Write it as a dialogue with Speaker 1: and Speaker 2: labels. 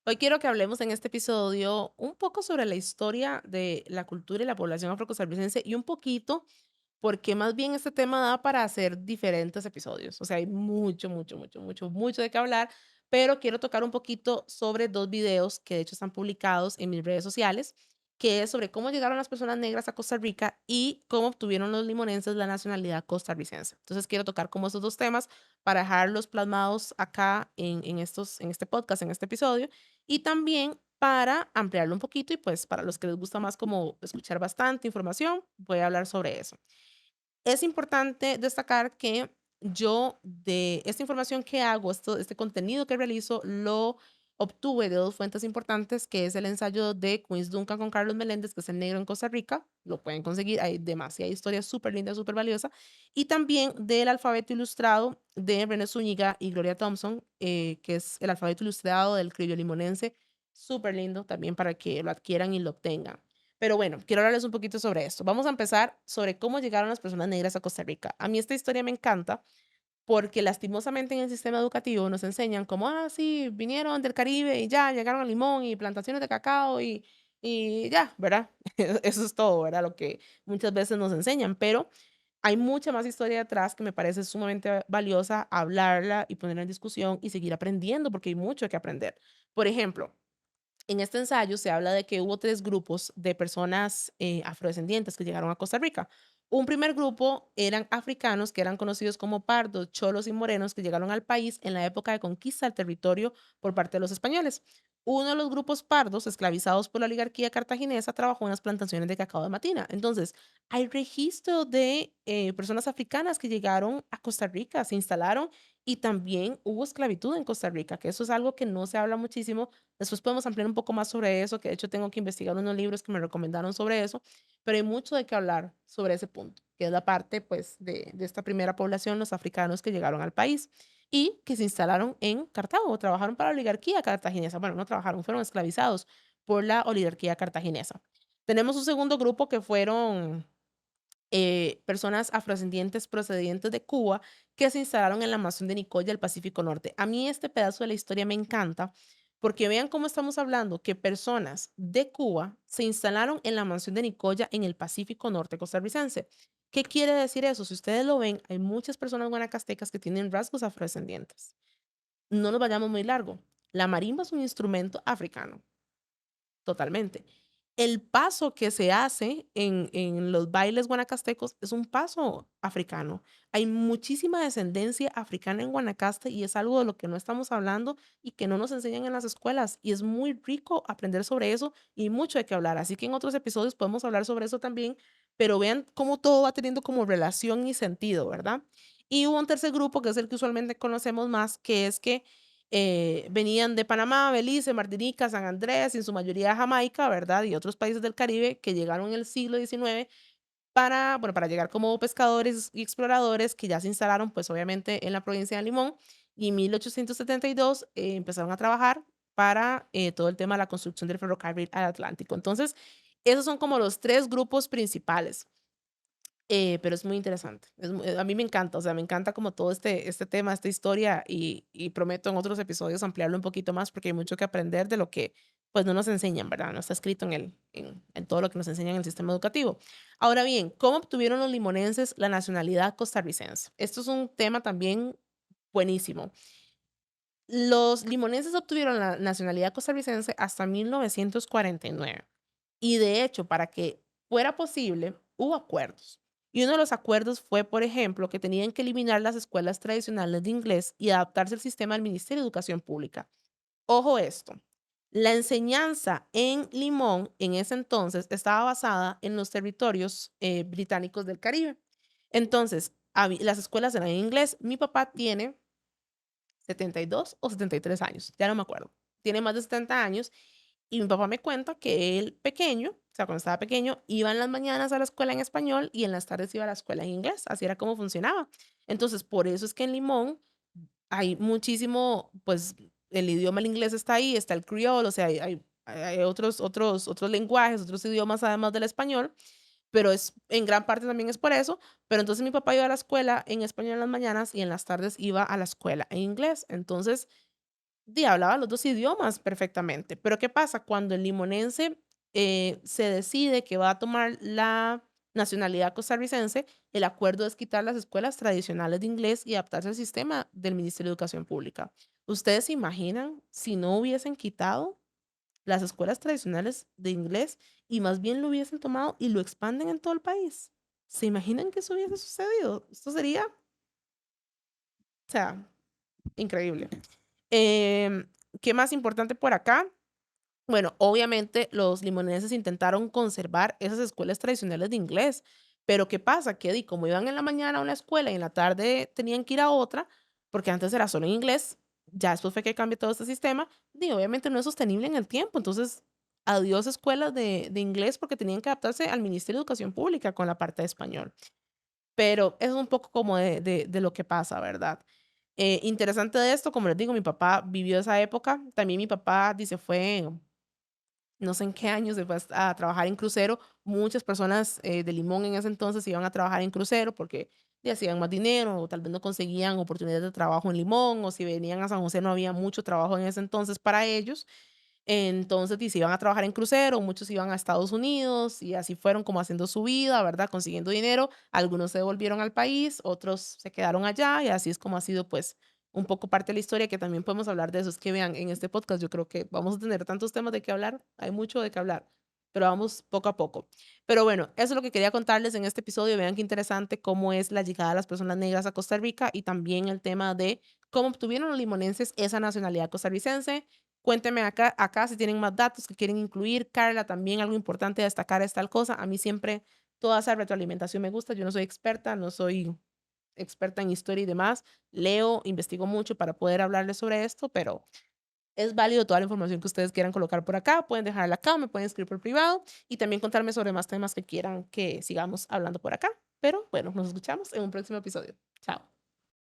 Speaker 1: Hoy quiero que hablemos en este episodio un poco sobre la historia de la cultura y la población afrocostarricense y un poquito porque más bien este tema da para hacer diferentes episodios. O sea, hay mucho de qué hablar, pero quiero tocar un poquito sobre dos videos que de hecho están publicados en mis redes sociales, que es sobre cómo llegaron las personas negras a Costa Rica y cómo obtuvieron los limonenses la nacionalidad costarricense. Entonces quiero tocar como esos dos temas para dejarlos plasmados acá en este podcast, en este episodio, y también para ampliarlo un poquito y pues para los que les gusta más como escuchar bastante información, voy a hablar sobre eso. Es importante destacar que yo de esta información que hago, este contenido que realizo, lo obtuve de dos fuentes importantes, que es el ensayo de Queens Duncan con Carlos Meléndez, que es el negro en Costa Rica, lo pueden conseguir, hay demasiada historia súper linda, súper valiosa, y también del alfabeto ilustrado de René Zúñiga y Gloria Thompson, que es el alfabeto ilustrado del criollo limonense, súper lindo también para que lo adquieran y lo obtengan. Pero bueno, quiero hablarles un poquito sobre esto. Vamos a empezar sobre cómo llegaron las personas negras a Costa Rica. A mí esta historia me encanta porque lastimosamente en el sistema educativo nos enseñan como, ah, sí, vinieron del Caribe y ya, llegaron a Limón y plantaciones de cacao y ya, ¿verdad? Eso es todo, ¿verdad? Lo que muchas veces nos enseñan, pero hay mucha más historia detrás que me parece sumamente valiosa hablarla y ponerla en discusión y seguir aprendiendo porque hay mucho que aprender. Por ejemplo, en este ensayo se habla de que hubo tres grupos de personas afrodescendientes que llegaron a Costa Rica. Un primer grupo eran africanos que eran conocidos como pardos, cholos y morenos que llegaron al país en la época de conquista del territorio por parte de los españoles. Uno de los grupos pardos, esclavizados por la oligarquía cartaginesa, trabajó en las plantaciones de cacao de Matina. Entonces, hay registro de personas africanas que llegaron a Costa Rica, se instalaron y también hubo esclavitud en Costa Rica, que eso es algo que no se habla muchísimo. Después podemos ampliar un poco más sobre eso, que de hecho tengo que investigar unos libros que me recomendaron sobre eso, pero hay mucho de qué hablar sobre ese punto, que es la parte pues de esta primera población, los africanos que llegaron al país y que se instalaron en Cartago, trabajaron para la oligarquía cartaginesa. Bueno, no trabajaron, fueron esclavizados por la oligarquía cartaginesa. Tenemos un segundo grupo que fueron personas afrodescendientes procedientes de Cuba que se instalaron en la Amazon de Nicoya, el Pacífico Norte. A mí este pedazo de la historia me encanta porque vean cómo estamos hablando que personas de Cuba se instalaron en la mansión de Nicoya en el Pacífico Norte costarricense. ¿Qué quiere decir eso? Si ustedes lo ven, hay muchas personas guanacastecas que tienen rasgos afrodescendientes. No nos vayamos muy largo. La marimba es un instrumento africano, totalmente. El paso que se hace en los bailes guanacastecos es un paso africano. Hay muchísima descendencia africana en Guanacaste y es algo de lo que no estamos hablando y que no nos enseñan en las escuelas. Y es muy rico aprender sobre eso y mucho de qué hablar. Así que en otros episodios podemos hablar sobre eso también, pero vean cómo todo va teniendo como relación y sentido, ¿verdad? Y hubo un tercer grupo, que es el que usualmente conocemos más, que es que venían de Panamá, Belice, Martinica, San Andrés, y en su mayoría Jamaica, ¿verdad? Y otros países del Caribe que llegaron en el siglo XIX para, bueno, para llegar como pescadores y exploradores que ya se instalaron, pues obviamente en la provincia de Limón y en 1872 empezaron a trabajar para todo el tema de la construcción del ferrocarril al Atlántico. Entonces, esos son como los tres grupos principales. Pero es muy interesante. A mí me encanta, o sea, me encanta como todo este tema, esta historia y prometo en otros episodios ampliarlo un poquito más porque hay mucho que aprender de lo que pues no nos enseñan, ¿verdad? No está escrito en todo lo que nos enseñan en el sistema educativo. Ahora bien, ¿cómo obtuvieron los limonenses la nacionalidad costarricense? Esto es un tema también buenísimo. Los limonenses obtuvieron la nacionalidad costarricense hasta 1949. Y de hecho, para que fuera posible, hubo acuerdos. Y uno de los acuerdos fue, por ejemplo, que tenían que eliminar las escuelas tradicionales de inglés y adaptarse al sistema del Ministerio de Educación Pública. Ojo esto, la enseñanza en Limón en ese entonces estaba basada en los territorios británicos del Caribe. Entonces, las escuelas eran en inglés. Mi papá tiene 72 o 73 años, ya no me acuerdo. Tiene más de 70 años y mi papá me cuenta que él pequeño, o sea, cuando estaba pequeño, iba en las mañanas a la escuela en español y en las tardes iba a la escuela en inglés. Así era como funcionaba. Entonces, por eso es que en Limón hay muchísimo, pues el idioma, el inglés está ahí, está el criol, o sea, hay otros lenguajes, otros idiomas además del español, pero es en gran parte también es por eso. Pero entonces mi papá iba a la escuela en español en las mañanas y en las tardes iba a la escuela en inglés. Entonces, hablaba los 2 idiomas perfectamente, pero ¿qué pasa? Cuando el limonense, se decide que va a tomar la nacionalidad costarricense, el acuerdo es quitar las escuelas tradicionales de inglés y adaptarse al sistema del Ministerio de Educación Pública. ¿Ustedes se imaginan si no hubiesen quitado las escuelas tradicionales de inglés y más bien lo hubiesen tomado y lo expanden en todo el país? ¿Se imaginan que eso hubiese sucedido? Esto sería, o sea, increíble. Em, ¿Qué más importante por acá? Bueno, obviamente los limonenses intentaron conservar esas escuelas tradicionales de inglés, pero ¿qué pasa? Que como iban en la mañana a una escuela y en la tarde tenían que ir a otra, porque antes era solo en inglés, ya después fue que cambió todo este sistema, obviamente no es sostenible en el tiempo. Entonces, adiós escuelas de inglés porque tenían que adaptarse al Ministerio de Educación Pública con la parte de español. Pero eso es un poco como de lo que pasa, ¿verdad? Interesante de esto, como les digo, mi papá vivió esa época. También mi papá, dice, fue, no sé en qué año, se fue a trabajar en crucero. Muchas personas de Limón en ese entonces iban a trabajar en crucero porque ya hacían más dinero o tal vez no conseguían oportunidades de trabajo en Limón o si venían a San José no había mucho trabajo en ese entonces para ellos. Entonces, y se iban a trabajar en crucero, muchos iban a Estados Unidos y así fueron como haciendo su vida, ¿verdad? Consiguiendo dinero. Algunos se devolvieron al país, otros se quedaron allá y así es como ha sido pues un poco parte de la historia que también podemos hablar de eso. Es que vean, en este podcast yo creo que vamos a tener tantos temas de qué hablar, hay mucho de qué hablar, pero vamos poco a poco. Pero bueno, eso es lo que quería contarles en este episodio. Vean qué interesante cómo es la llegada de las personas negras a Costa Rica y también el tema de cómo obtuvieron los limonenses esa nacionalidad costarricense. Cuéntenme acá si tienen más datos que quieren incluir. Carla, también algo importante a destacar es tal cosa. A mí siempre toda esa retroalimentación me gusta. Yo no soy experta, no soy experta en historia y demás. Leo, investigo mucho para poder hablarles sobre esto, pero es válido toda la información que ustedes quieran colocar por acá. Pueden dejarla acá, me pueden escribir por privado y también contarme sobre más temas que quieran que sigamos hablando por acá. Pero bueno, nos escuchamos en un próximo episodio. Chao.